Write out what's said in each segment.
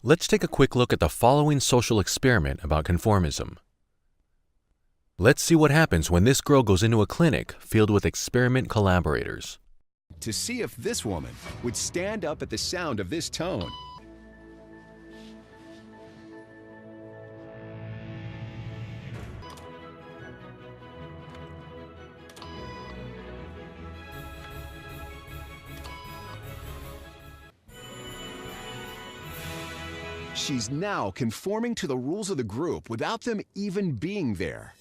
Let's take a quick look at the following social experiment about conformism. Let's see what happens when this girl goes into a clinic filled with experiment collaborators. To see if this woman would stand up at the sound of this tone. She's now conforming to the rules of the group without them even being there.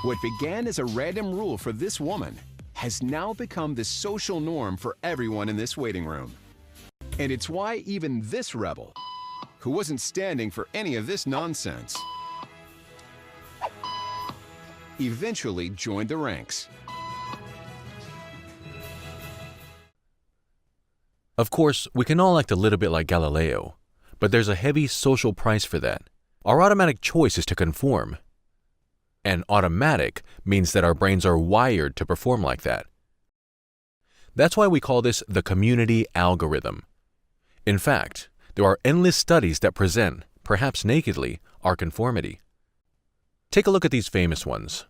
What began as a random rule for this woman has now become the social norm for everyone in this waiting room. And it's why even this rebel, who wasn't standing for any of this nonsense, eventually joined the ranks. Of course, we can all act a little bit like Galileo, but there's a heavy social price for that. Our automatic choice is to conform. And automatic means that our brains are wired to perform like that. That's why we call this the community algorithm. In fact, there are endless studies that present, perhaps nakedly, our conformity. Take a look at these famous ones.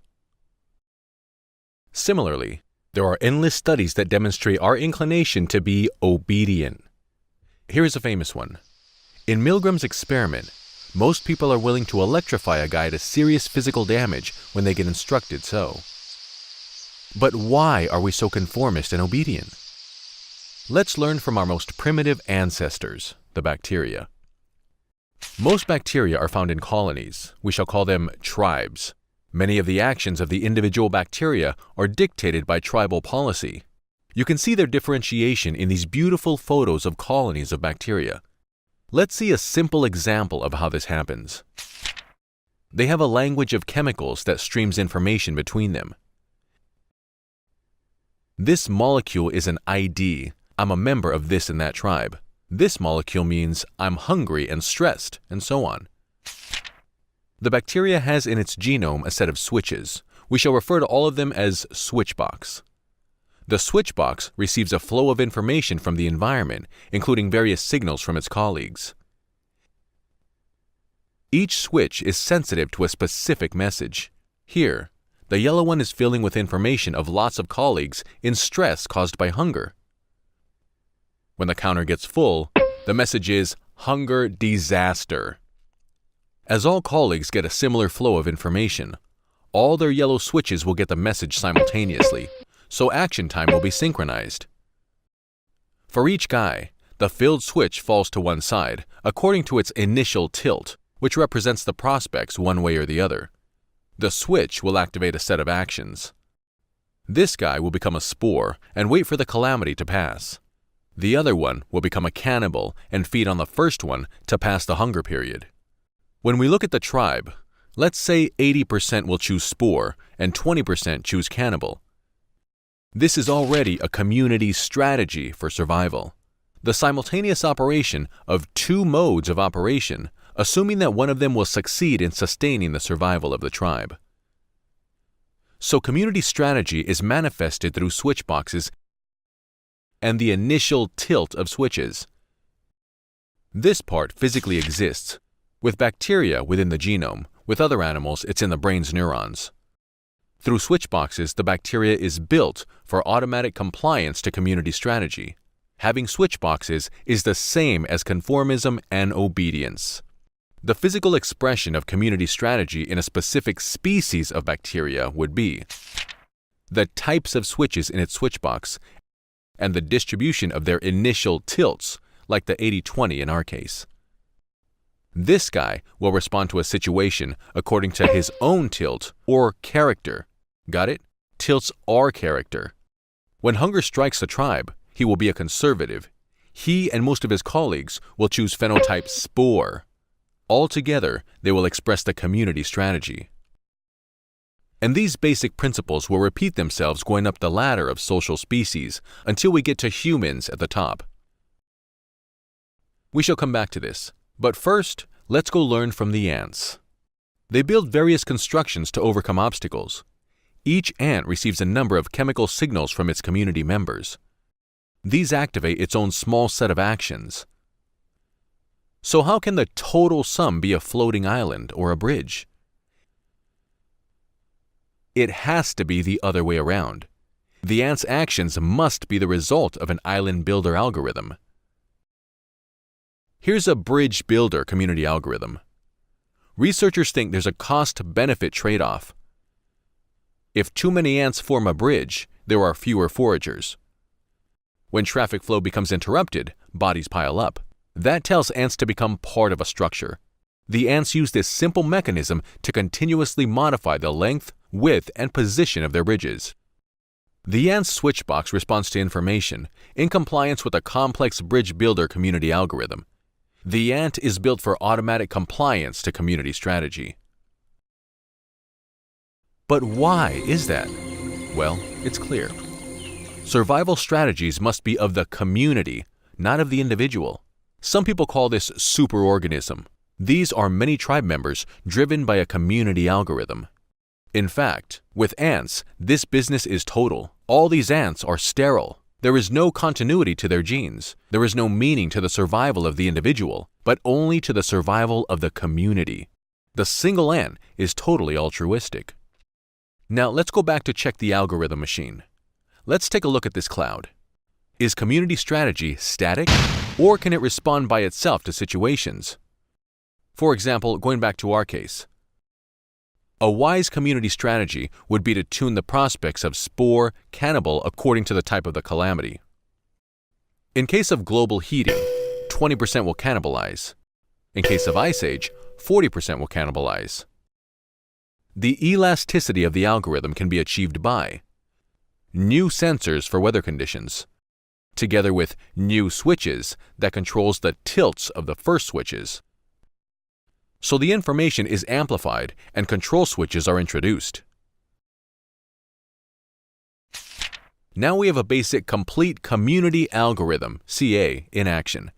Similarly, there are endless studies that demonstrate our inclination to be obedient. Here is a famous one. In Milgram's experiment, most people are willing to electrify a guy to serious physical damage when they get instructed so. But why are we so conformist and obedient? Let's learn from our most primitive ancestors, the bacteria. Most bacteria are found in colonies. We shall call them tribes. Many of the actions of the individual bacteria are dictated by tribal policy. You can see their differentiation in these beautiful photos of colonies of bacteria. Let's see a simple example of how this happens. They have a language of chemicals that streams information between them. This molecule is an ID. I'm a member of this and that tribe. This molecule means I'm hungry and stressed, and so on. The bacteria has in its genome a set of switches. We shall refer to all of them as switchbox. The switchbox receives a flow of information from the environment, including various signals from its colleagues. Each switch is sensitive to a specific message. Here, the yellow one is filling with information of lots of colleagues in stress caused by hunger. When the counter gets full, the message is hunger disaster. As all colleagues get a similar flow of information, all their yellow switches will get the message simultaneously, so action time will be synchronized. For each guy, the filled switch falls to one side according to its initial tilt, which represents the prospects one way or the other. The switch will activate a set of actions. This guy will become a spore and wait for the calamity to pass. The other one will become a cannibal and feed on the first one to pass the hunger period. When we look at the tribe, let's say 80% will choose spore and 20% choose cannibal. This is already a community strategy for survival. The simultaneous operation of two modes of operation, assuming that one of them will succeed in sustaining the survival of the tribe. So community strategy is manifested through switchboxes and the initial tilt of switches. This part physically exists. With bacteria within the genome, with other animals it's in the brain's neurons. Through switchboxes, the bacteria is built for automatic compliance to community strategy. Having switchboxes is the same as conformism and obedience. The physical expression of community strategy in a specific species of bacteria would be the types of switches in its switchbox and the distribution of their initial tilts, like the 80-20 in our case. This guy will respond to a situation according to his own tilt or character. Got it? Tilts are character. When hunger strikes the tribe, he will be a conservative. He and most of his colleagues will choose phenotype spore. Altogether, they will express the community strategy. And these basic principles will repeat themselves going up the ladder of social species until we get to humans at the top. We shall come back to this. But first, let's go learn from the ants. They build various constructions to overcome obstacles. Each ant receives a number of chemical signals from its community members. These activate its own small set of actions. So how can the total sum be a floating island or a bridge? It has to be the other way around. The ant's actions must be the result of an island builder algorithm. Here's a bridge builder community algorithm. Researchers think there's a cost-benefit trade-off. If too many ants form a bridge, there are fewer foragers. When traffic flow becomes interrupted, bodies pile up. That tells ants to become part of a structure. The ants use this simple mechanism to continuously modify the length, width, and position of their bridges. The ant's switchbox responds to information in compliance with a complex bridge builder community algorithm. The ant is built for automatic compliance to community strategy. But why is that? Well, it's clear. Survival strategies must be of the community, not of the individual. Some people call this superorganism. These are many tribe members driven by a community algorithm. In fact, with ants, this business is total. All these ants are sterile. There is no continuity to their genes. There is no meaning to the survival of the individual, but only to the survival of the community. The single ant is totally altruistic. Now let's go back to check the algorithm machine. Let's take a look at this cloud. Is community strategy static, or can it respond by itself to situations? For example, going back to our case, a wise community strategy would be to tune the prospects of spore, cannibal according to the type of the calamity. In case of global heating, 20% will cannibalize. In case of ice age, 40% will cannibalize. The elasticity of the algorithm can be achieved by new sensors for weather conditions, together with new switches that controls the tilts of the first switches. So the information is amplified and control switches are introduced. Now we have a basic complete community algorithm, CA, in action.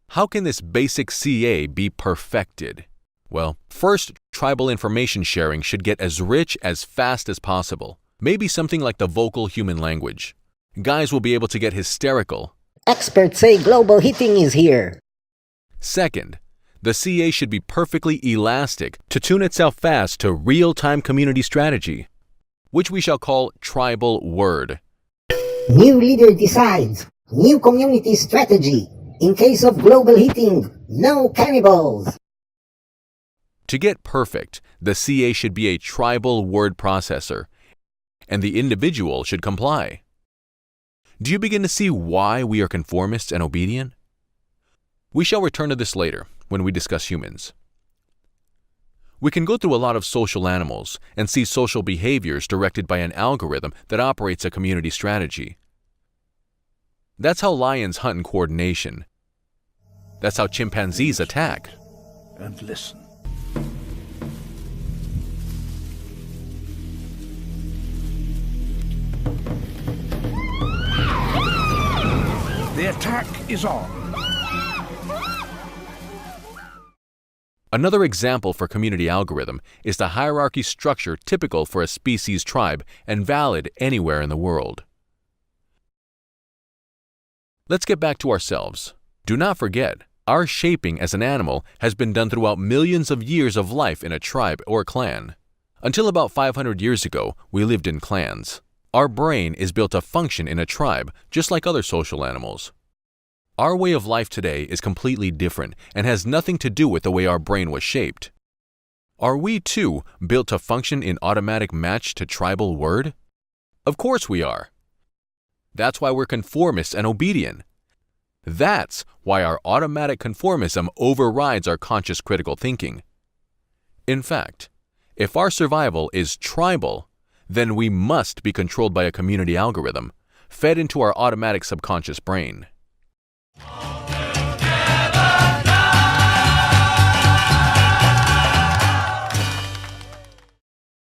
How can this basic CA be perfected? Well, first, tribal information sharing should get as rich as fast as possible. Maybe something like the vocal human language. Guys will be able to get hysterical. Experts say global heating is here. Second, the CA should be perfectly elastic to tune itself fast to real-time community strategy, which we shall call tribal word. New leader decides. New community strategy. In case of global heating, no cannibals. To get perfect, the CA should be a tribal word processor, and the individual should comply. Do you begin to see why we are conformists and obedient? We shall return to this later when we discuss humans. We can go through a lot of social animals and see social behaviors directed by an algorithm that operates a community strategy. That's how lions hunt in coordination. That's how chimpanzees attack. And listen. The attack is on. Another example for community algorithm is the hierarchy structure typical for a species tribe and valid anywhere in the world. Let's get back to ourselves. Do not forget, our shaping as an animal has been done throughout millions of years of life in a tribe or clan. Until about 500 years ago, we lived in clans. Our brain is built to function in a tribe, just like other social animals. Our way of life today is completely different and has nothing to do with the way our brain was shaped. Are we, too, built to function in automatic match to tribal word? Of course we are. That's why we're conformists and obedient. That's why our automatic conformism overrides our conscious critical thinking. In fact, if our survival is tribal, then we must be controlled by a community algorithm, fed into our automatic subconscious brain.